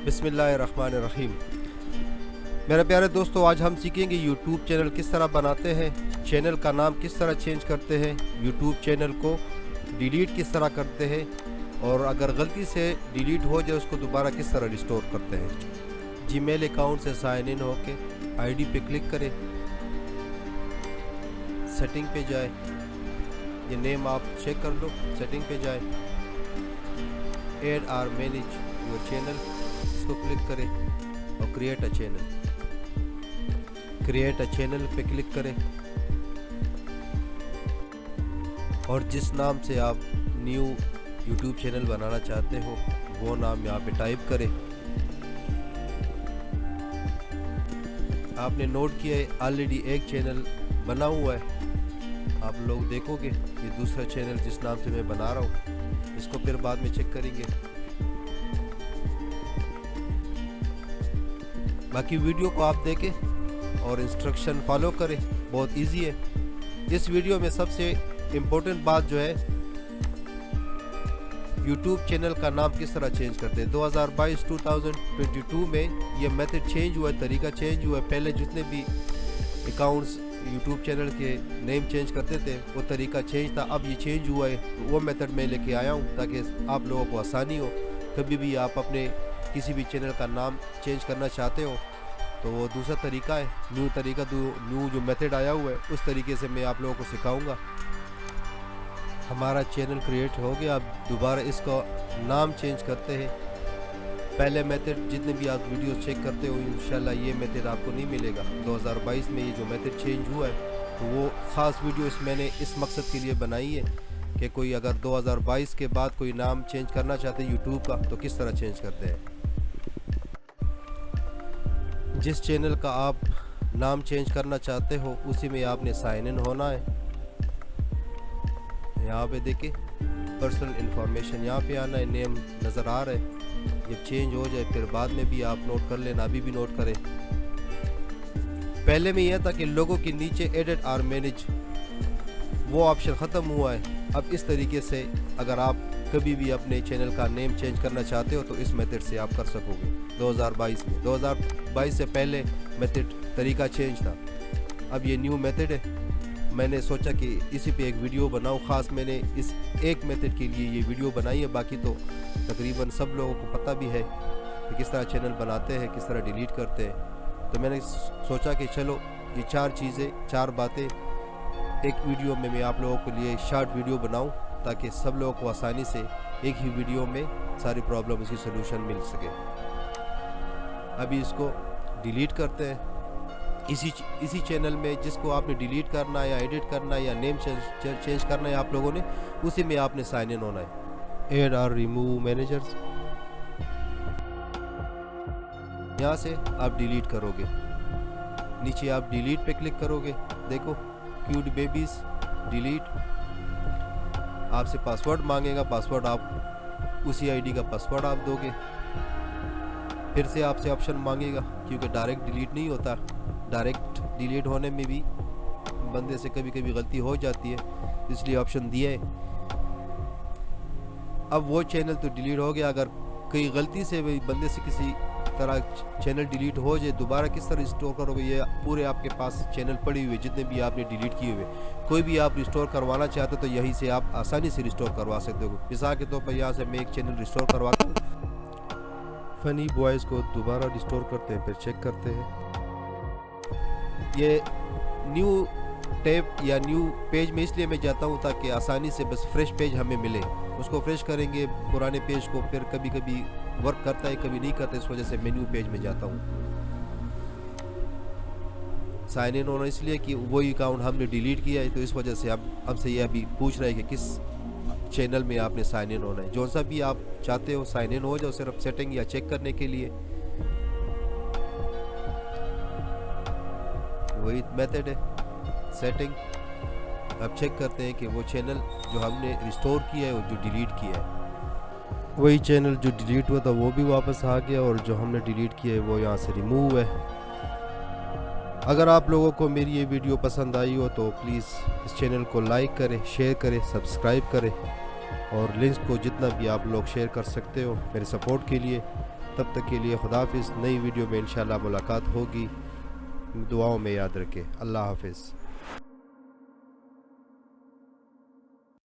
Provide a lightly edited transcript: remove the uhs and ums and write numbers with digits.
बिस्मिल्लाहिर्रहमानिर्रहीम। मेरे प्यारे दोस्तों, आज हम सीखेंगे यूट्यूब चैनल किस तरह बनाते हैं, चैनल का नाम किस तरह चेंज करते हैं, यूट्यूब चैनल को डिलीट किस तरह करते हैं और अगर गलती से डिलीट हो जाए उसको दोबारा किस तरह रिस्टोर करते हैं। जीमेल अकाउंट से साइन इन होके आईडी पे क्लिक करें, सेटिंग पे जाए, ये नेम आप चेक कर लो, सेटिंग पे जाए, ऐड और मैनेज योर चैनल, इसको क्लिक करें और क्रिएट अ चैनल पे क्लिक करें और जिस नाम से आप न्यू यूट्यूब चैनल बनाना चाहते हो वो नाम यहाँ पे टाइप करें। आपने नोट किया है ऑलरेडी एक चैनल बना हुआ है, आप लोग देखोगे ये दूसरा चैनल जिस नाम से मैं बना रहा हूँ, इसको फिर बाद में चेक करेंगे। बाकी वीडियो को आप देखें और इंस्ट्रक्शन फॉलो करें, बहुत इजी है। इस वीडियो में सबसे इम्पोर्टेंट बात जो है यूट्यूब चैनल का नाम किस तरह चेंज करते हैं। 2022 में ये मेथड चेंज हुआ है, तरीका चेंज हुआ है। पहले जितने भी अकाउंट्स यूट्यूब चैनल के नेम चेंज करते थे वो तरीका चेंज था, अब ये चेंज हुआ है, तो वो मेथड मैं लेके आया हूँ ताकि आप लोगों को आसानी हो। कभी भी आप अपने किसी भी चैनल का नाम चेंज करना चाहते हो तो वो दूसरा तरीका है, न्यू जो मेथड आया हुआ है उस तरीके से मैं आप लोगों को सिखाऊंगा। हमारा चैनल क्रिएट हो गया, अब दोबारा इसका नाम चेंज करते हैं। पहले मेथड जितने भी आप वीडियोस चेक करते हो इंशाल्लाह ये मेथड आपको नहीं मिलेगा। 2022 में ये जो मेथड चेंज हुआ है तो वो ख़ास वीडियो मैंने इस मकसद के लिए बनाई है कि कोई अगर 2022 के बाद कोई नाम चेंज करना चाहते हैं यूट्यूब का तो किस तरह चेंज करते हैं। जिस चैनल का आप नाम चेंज करना चाहते हो उसी में आपने साइन इन होना है। यहाँ पे देखिए पर्सनल इंफॉर्मेशन यहाँ पे आना है, नेम नज़र आ रहा है। जब चेंज हो जाए फिर बाद में भी आप नोट कर लेना, अभी भी नोट करें। पहले में यह था कि लोगों के नीचे एडिट और मैनेज वो ऑप्शन ख़त्म हुआ है। अब इस तरीके से अगर आप कभी भी अपने चैनल का नेम चेंज करना चाहते हो तो इस मेथड से आप कर सकोगे। 2022 से पहले मेथड तरीका चेंज था, अब ये न्यू मेथड है। मैंने सोचा कि इसी पे एक वीडियो बनाऊं, ख़ास मैंने इस एक मेथड के लिए ये वीडियो बनाई है। बाकी तो तकरीबन सब लोगों को पता भी है कि किस तरह चैनल बनाते हैं, किस तरह डिलीट करते हैं। तो मैंने सोचा कि चलो ये चार बातें एक वीडियो में मैं आप लोगों के लिए शॉर्ट वीडियो बनाऊं ताकि सब लोगों को आसानी से एक ही वीडियो में सारी प्रॉब्लम की सलूशन मिल सके। अभी इसको डिलीट करते हैं। इसी चैनल में जिसको आपने डिलीट करना है या एडिट करना है या नेम चेंज करना है आप लोगों ने, उसी में आपने साइन इन होना है। ऐड और रिमूव मैनेजर्स, यहाँ से आप डिलीट करोगे, नीचे आप डिलीट पे क्लिक करोगे, देखो क्यूट बेबीज डिलीट। आपसे पासवर्ड मांगेगा, पासवर्ड आप उसी आईडी का पासवर्ड आप दोगे। फिर से आपसे ऑप्शन मांगेगा क्योंकि डायरेक्ट डिलीट नहीं होता, डायरेक्ट डिलीट होने में भी बंदे से कभी कभी गलती हो जाती है, इसलिए ऑप्शन दिया है। अब वो चैनल तो डिलीट हो गया, अगर कहीं गलती से भी बंदे से किसी तरह चैनल डिलीट हो जाए दोबारा किस तरह रिस्टोर करोगे। ये पूरे आपके पास चैनल पड़ी हुए जितने भी आपने डिलीट किए हुए, कोई भी आप रिस्टोर करवाना चाहते हो तो यहीं से आप आसानी से रिस्टोर करवा सकते हो। मिसाल के तौर पर यहाँ से मैं एक चैनल रिस्टोर करवाता हूँ, फनी बॉयज़ को दोबारा रिस्टोर करते हैं, फिर चेक करते हैं। ये न्यू टैब या न्यू पेज में इसलिए मैं जाता हूँ ताकि आसानी से बस फ्रेश पेज हमें मिले। उसको फ्रेश करेंगे पुराने पेज को, फिर कभी कभी वर्क करता है कभी नहीं करता, इस वजह से मैं न्यू पेज में जाता हूँ। साइन इन होना इसलिए कि वही अकाउंट हमने डिलीट किया है, तो इस वजह से हमसे ये अभी पूछ रहा है कि किस चैनल में आपने साइन इन होना है। जो सा भी आप चाहते हो साइन इन हो जाओ, सिर्फ सेटिंग या चेक करने के लिए वही मेथड है सेटिंग। अब चेक करते हैं कि वो चैनल जो हमने रिस्टोर किया है और जो डिलीट किया है, वही चैनल जो डिलीट हुआ था वो भी वापस आ गया और जो हमने डिलीट किया है वो यहाँ से रिमूव है। अगर आप लोगों को मेरी ये वीडियो पसंद आई हो तो प्लीज़ इस चैनल को लाइक करें, शेयर करें, सब्सक्राइब करें और लिंक्स को जितना भी आप लोग शेयर कर सकते हो मेरे सपोर्ट के लिए। तब तक के लिए खुदा हाफिज़। नई वीडियो में इंशाल्लाह मुलाकात होगी। दुआओं में याद रखें। अल्लाह हाफिज़।